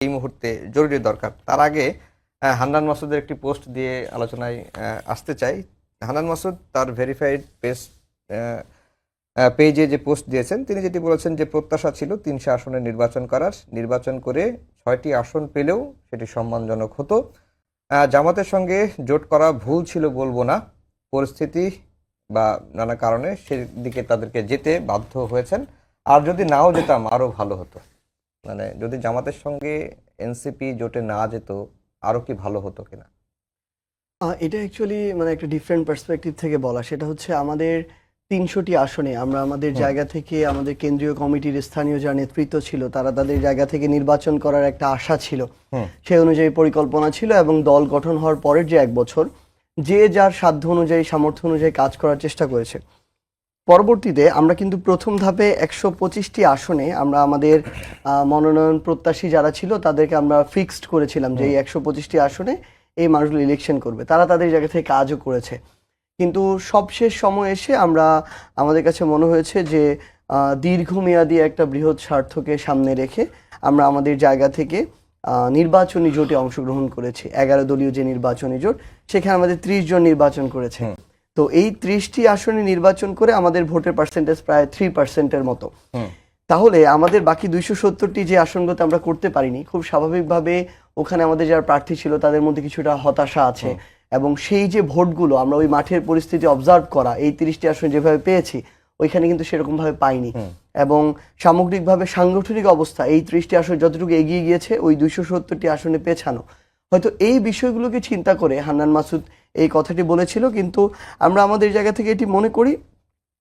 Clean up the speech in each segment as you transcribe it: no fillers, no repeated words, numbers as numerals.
এই মুহূর্তে জরুরি দরকার। তার আগে হান্নান মাসুদের একটি পোস্ট দিয়ে আলোচনায় আসতে চাই। হান্নান মাসুদ তার ভেরিফাইড পেজে যে পোস্ট দিয়েছেন, তিনি যেটি বলেছেন যে প্রত্যাশা ছিল ৩০০ আসনে নির্বাচন করার, নির্বাচন করে ৬টি আসন পেলেও সেটি সম্মানজনক হতো। জামাতের সঙ্গে জোট করা ভুল ছিল বলবো না, পরিস্থিতি বা নানা কারণে সেদিকে তাদেরকে যেতে বাধ্য হয়েছেন। আর যদি নাও যেতাম আরো ভালো হতো। মানে যদি জামাতের সঙ্গে এনসিপি জোটে না যেত আরো কি ভালো হতো কিনা? এটা অ্যাকচুয়ালি মানে একটা ডিফারেন্ট পার্সপেক্টিভ থেকে বলা। সেটা হচ্ছে আমাদের ৩০০টি আসনে আমরা আমাদের জায়গা থেকে, আমাদের কেন্দ্রীয় কমিটির স্থানীয় যারা নেতৃত্ব ছিল তারা তাদের জায়গা থেকে নির্বাচন করার একটা আশা ছিল, সেই অনুযায়ী পরিকল্পনা ছিল এবং দল গঠন হওয়ার পরের যে ১ বছর যে যার সাধ্য অনুযায়ী, সামর্থ্য অনুযায়ী কাজ করার চেষ্টা করেছে। পরবর্তীতে আমরা কিন্তু প্রথম ধাপে ১২৫টি আসনে আমরা আমাদের মনোনয়ন প্রত্যাশী যারা ছিল তাদেরকে আমরা ফিক্সড করেছিলাম যে এই ১২৫টি আসনে এই মানুষগুলো ইলেকশন করবে। তারা তাদের জায়গা থেকে কাজও করেছে, কিন্তু সবশেষ সময় এসে আমাদের কাছে মনে হয়েছে যে দীর্ঘমেয়াদী একটা বৃহৎ স্বার্থকে সামনে রেখে আমরা আমাদের জায়গা থেকে নির্বাচনী জোটে অংশগ্রহণ করেছি। ১১ দলীয় যে নির্বাচনী জোট, সেখানে আমাদের ৩০ জন নির্বাচন করেছে। তো এই ৩০টি আসনে নির্বাচন করে আমাদের ভোটের পার্সেন্টেজ প্রায় 3%-এর মতো। তাহলে আমাদের বাকি ২৭০টি যে আসনগুলোতে আমরা করতে পারিনি, খুব স্বাভাবিকভাবে ওখানে আমাদের যারা প্রার্থী ছিল তাদের মধ্যে কিছুটা হতাশা আছে। এবং সেই যে ভোটগুলো আমরা ওই মাঠের পরিস্থিতি অবজার্ভ করা, এই ৩০টি আসন যেভাবে পেয়েছি ওইখানে কিন্তু সেরকম ভাবে পাইনি। এবং সামগ্রিকভাবে সাংগঠনিক অবস্থা এই ৩০টি আসন যতটুকু এগিয়ে গিয়েছে ওই ২৭০টি আসনে পেছানো। হয়তো এই বিষয়গুলোকে চিন্তা করে হান্নান মাসুদ এই কথাটি বলেছিল, কিন্তু আমরা আমাদের জায়গা থেকে এটি মনে করি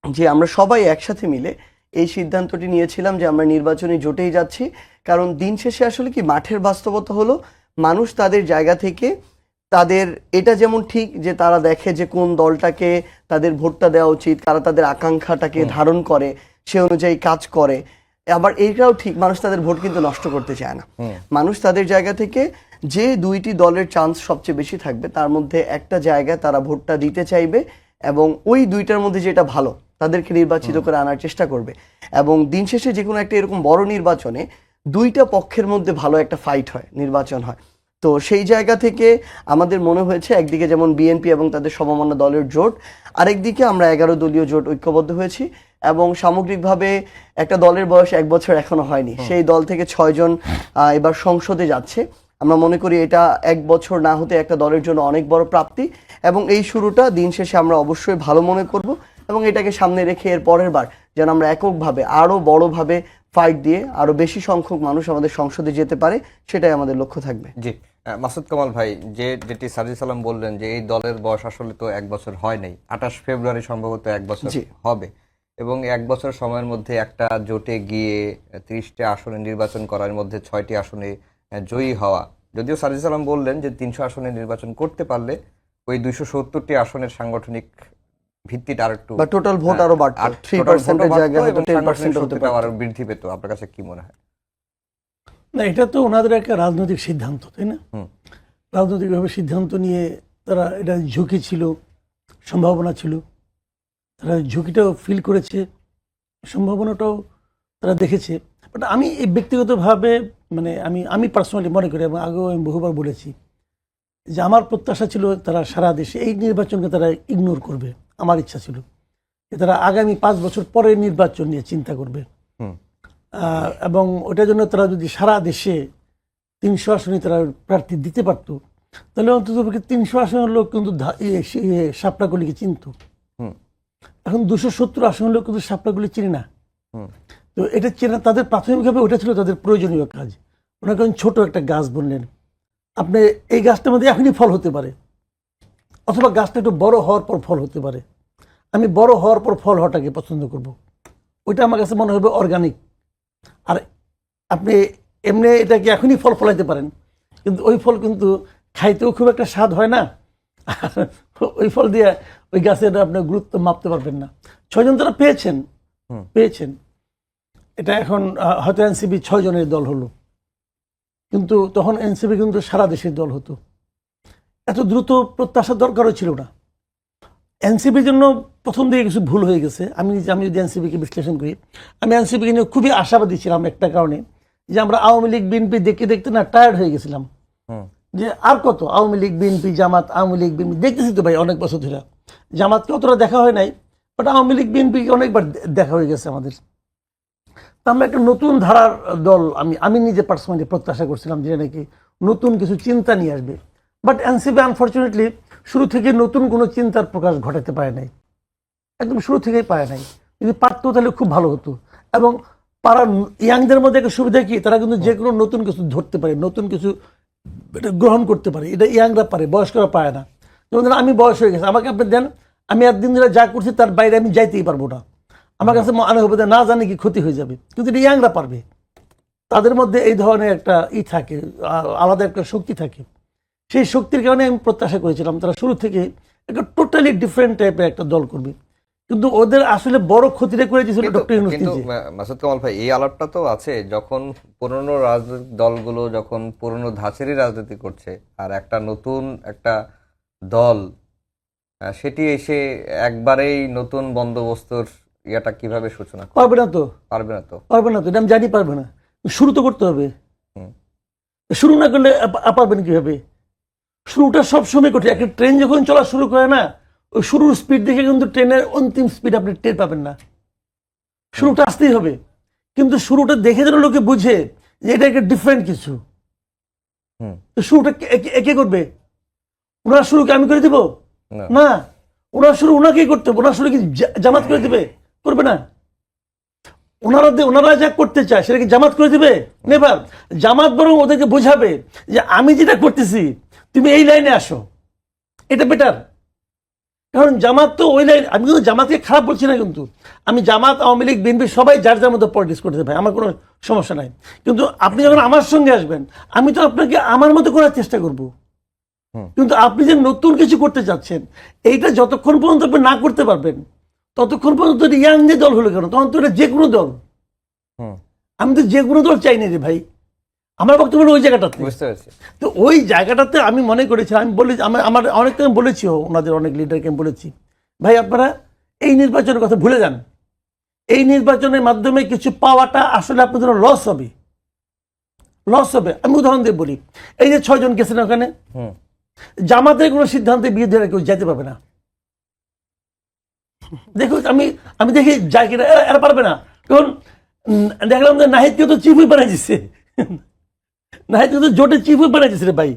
যে আমরা সবাই একসাথে মিলে এই সিদ্ধান্তটি নিয়েছিলাম যে আমরা নির্বাচনী জোটেই যাচ্ছি। কারণ দিন শেষে আসলে কি মাঠের বাস্তবতা হলো, মানুষ তাদের জায়গা থেকে তাদের এটা যেমন ঠিক যে তারা দেখে যে কোন দলটাকে তাদের ভোটটা দেওয়া উচিত, তারা তাদের আকাঙ্ক্ষাটাকে ধারণ করে, সে অনুযায়ী কাজ করে। আবার এইটাও ঠিক, মানুষ তাদের ভোট কিন্তু নষ্ট করতে চায় না। মানুষ তাদের জায়গা থেকে যে দুইটি দলের চান্স সবচেয়ে বেশি থাকবে তার মধ্যে একটা জায়গায় তারা ভোটটা দিতে চাইবে এবং ওই দুইটার মধ্যে যেটা ভালো তাদেরকে নির্বাচিত করে আনার চেষ্টা করবে। এবং দিন শেষে যে কোনো একটা এরকম বড় নির্বাচনে দুইটা পক্ষের মধ্যে ভালো একটা ফাইট হয়, নির্বাচন হয়। তো সেই জায়গা থেকে আমাদের মনে হয়েছে একদিকে যেমন বিএনপি এবং তাদের সমমনা দলের জোট, আরেকদিকে আমরা ১১ দলীয় জোট ঐক্যবদ্ধ হয়েছি এবং সামগ্রিকভাবে একটা দলের বয়স ১ বছর এখনো হয়নি, সেই দল থেকে ৬ জন এবার সংসদে যাচ্ছে। আমরা মনে করি এটা ১ বছর না হতে একটা দলের জন্য অনেক বড় প্রাপ্তি এবং এই শুরুটা দিন শেষে আমরা অবশ্যই ভালো মনে করব এবং এটাকে সামনে রেখে এর পরের বার যেন আমরা এককভাবে আরো বড়ভাবে ফাইট দিয়ে আরো বেশি সংখ্যক মানুষ আমাদের সংসদে যেতে পারে, সেটাই আমাদের লক্ষ্য থাকবে। জি, মাসুদ কামাল ভাই, যেটি সাজিদ সালাম বললেন যে এই দলের বয়স আসলে তো ১ বছর হয় নাই, ২৮ ফেব্রুয়ারি সম্ভবত ১ বছর হবে এবং ১ বছর সময়ের মধ্যে একটা জোটে গিয়ে ৩০টি আসনে নির্বাচন করার মধ্যে ৬টি আসনে জয়ী হওয়া। যদিও সাজিদ সালাম বললেন যে ৩০০ আসনে নির্বাচন করতে পারলে ওই ২৭০টি আসনের সাংগঠনিক ভিত্তিটা আরেকটু বা টোটাল ভোট আরো বাড়তো, 3% এর জায়গায় হয়তো 10% হতে পারতো, আরো বৃদ্ধি পেত। আপনার কাছে কি মনে হয়? না, এটা তো ওনাদের একটা রাজনৈতিক সিদ্ধান্ত, তাই না? রাজনৈতিকভাবে সিদ্ধান্ত নিয়ে তারা, এটা ঝুঁকি ছিল, সম্ভাবনা ছিল, তারা ঝুঁকিটাও ফিল করেছে, সম্ভাবনাটাও তারা দেখেছে। বাট আমি এই ব্যক্তিগতভাবে মানে আমি পার্সোনালি মনে করি এবং আগেও আমি বহুবার বলেছি যে আমার প্রত্যাশা ছিল তারা সারা দেশে এই নির্বাচনকে তারা ইগনোর করবে। আমার ইচ্ছা ছিল যে তারা আগামী ৫ বছর পরের নির্বাচন নিয়ে চিন্তা করবে এবং ওটার জন্য তারা যদি সারা দেশে ৩০০ আসনে তারা প্রার্থী দিতে পারতো তাহলে অন্তত ৩০০ আসনের লোক কিন্তু শাপলাগুলিকে চিনত। এখন ২৭০ আসনের লোক কিন্তু শাপলাগুলি চিনি না। তো এটা চেনা তাদের প্রাথমিকভাবে ওটা ছিল তাদের প্রয়োজনীয় কাজ। ওনাকে ছোট একটা গাছ বললেন, আপনি এই গাছটার মধ্যে এখনই ফল হতে পারে অথবা গাছটা একটু বড় হওয়ার পর ফল হতে পারে। আমি বড় হওয়ার পর ফল হওয়াটাকে পছন্দ করব, ওইটা আমার কাছে মনে হবে অর্গানিক। আর আপনি এমনি এটাকে এখনই ফল ফলাইতে পারেন, কিন্তু ওই ফল কিন্তু খাইতেও খুব একটা স্বাদ হয় না, ওই ফল দিয়ে ওই গাছের আপনার গুরুত্ব মাপতে পারবেন না। ৬ জন তারা পেয়েছেন। এটা এখন হয়তো এনসিপি ৬ জনের দল হলো, কিন্তু তখন এনসিপি কিন্তু সারা দেশের দল হতো। এত দ্রুত প্রত্যাশার দরকারও ছিল না। এনসিপির জন্য প্রথম দিকে কিছু ভুল হয়ে গেছে। আমি যদি এনসিপিকে বিশ্লেষণ করি, আমি এনসিপিকে নিয়ে খুবই আশাবাদী ছিলাম একটা কারণে, যে আমরা আওয়ামী লীগ বিএনপি দেখতে দেখতে না টায়ার্ড হয়ে গেছিলাম, হুম যে আর কত আওয়ামী লীগ বিএনপি জামাত, আওয়ামী লীগ বিএনপি দেখতেছি তো ভাই অনেক বছর ধরে। জামাতকে অতটা দেখা হয় নাই, বাট আওয়ামী লীগ বিএনপি অনেকবার দেখা হয়ে গেছে আমাদের। তো আমরা একটা নতুন ধারার দল, আমি নিজে পার্সোনালি প্রত্যাশা করছিলাম যে নাকি নতুন কিছু চিন্তা নিয়ে আসবে, বাট এনসিপি আনফর্চুনেটলি শুরু থেকে নতুন কোনো চিন্তার প্রকাশ ঘটাতে পারে নাই, একদম শুরু থেকেই পারে নাই। যদি পারতো তাহলে খুব ভালো হতো। এবং পাড়ার ইয়াংদের মধ্যে একটা সুবিধা কি, তারা কিন্তু যে কোনো নতুন কিছু ধরতে পারে, নতুন কিছু এটা গ্রহণ করতে পারে, এটা ইয়াংরা পারে, বয়স্করা পারে না। যেমন ধরেন আমি বয়স হয়ে গেছে, আমাকে আপনি দেন, আমি একদিন ধরে যা করছি তার বাইরে আমি যাইতেই পারবো না, আমার কাছে মনে হবে না জানি কি ক্ষতি হয়ে যাবে, কিন্তু এটা ইয়াংরা পারবে। তাদের মধ্যে এই ধরনের একটা থাকে, আলাদা একটা শক্তি থাকে। সেই শক্তির কারণে আমি প্রত্যাশা করেছিলাম তারা শুরু থেকে একটা টোটালি ডিফারেন্ট টাইপের একটা দল করবে, কিন্তু ওদের আসলে বড় ক্ষতিটা করে দিয়েছিল ডক্টর ইউনূস কিন্তু নিজে। মাসুদ কামাল ভাই, এই আলাপটা তো আছে যখন পুরনো রাজনৈতিক দলগুলো যখন পুরনো ধাঁচেরই রাজনীতি করছে, আর একটা নতুন একটা দল সেটি এসে একবারেই নতুন বন্দোবস্তর ইয়াটা কিভাবে সূচনা করবে? পারবে না তো, পারবে না তো। পারবে না তো, এটা আমি জানি পারবে না। শুরু তো করতে হবে, হুম শুরু না করলে পারবেন কিভাবে? শুরুটা সবসময় কঠিন। একটা ট্রেন যখন চলা শুরু করে না, ওই শুরুর স্পিড দেখে কিন্তু ট্রেনের অন্তিম স্পিড আপনি টের পাবেন না। শুরুটা আসতেই হবে, কিন্তু শুরুটা দেখে যেন লোকে বুঝে যে এটা একটা ডিফারেন্ট কিছু। হুম তো শুরুটা কে করবে? ওনার শুরুকে আমি করে দিব না। না, ওনার শুরু ওনাকেই করতে হবে। ওনার শুরু কি জামাত করে দিবে? করবে না। ওনারা যা করতে চায় সেটা কি জামাত করে দিবে? নেভার। জামাত বরং ওদেরকে বোঝাবে যে আমি যেটা করতেছি তুমি এই লাইনে আসো, এটা বেটার। কারণ জামাত তো ওই লাইন, আমি কিন্তু জামাতকে খারাপ বলছি না, কিন্তু আমি জামাত, আওয়ামী লীগ, বিএনপি সবাই যার যার মতো পলিটিক্স করতে ভাই, আমার কোনো সমস্যা নাই। কিন্তু আপনি যখন আমার সঙ্গে আসবেন, আমি তো আপনাকে আমার মতো করার চেষ্টা করব। কিন্তু আপনি যে নতুন কিছু করতে চাচ্ছেন, এইটা যতক্ষণ পর্যন্ত আপনি না করতে পারবেন ততক্ষণ পর্যন্ত ইয়াং যে দল হলো কেন, তখন তো এটা যে কোনো দল। হুম আমি তো যে কোনো দল চাই না রে ভাই, আমার বক্তব্য হলো ওই জায়গাটাতে। বুঝতে পারছি। তো ওই জায়গাটাতে আমি মনে করেছি, আমি বলি, আমার অনেককে আমি বলেছি, ওনাদের অনেক লিডারকে আমি বলেছি, ভাই আপনারা এই নির্বাচনের কথা ভুলে যান। এই নির্বাচনের মাধ্যমে কিছু পাওয়াটা আসলে আপনাদের লস হবে, লস হবে। আমি উদাহরণ দিয়ে বলি, এই যে 6 জন গেছেন ওখানে, হুম জামাতের কোনো সিদ্ধান্তের বিরুদ্ধে কেউ যেতে পারবে না। দেখুন আমি দেখি যাই কিনা, এরা পারবে না। কারণ দেখলাম যে নাহিদকে তো চিফ হুইপ বানাই দিচ্ছে, নাহিদকে তো জোটের চিফ হুইপ বানাই দিচ্ছে রে ভাই।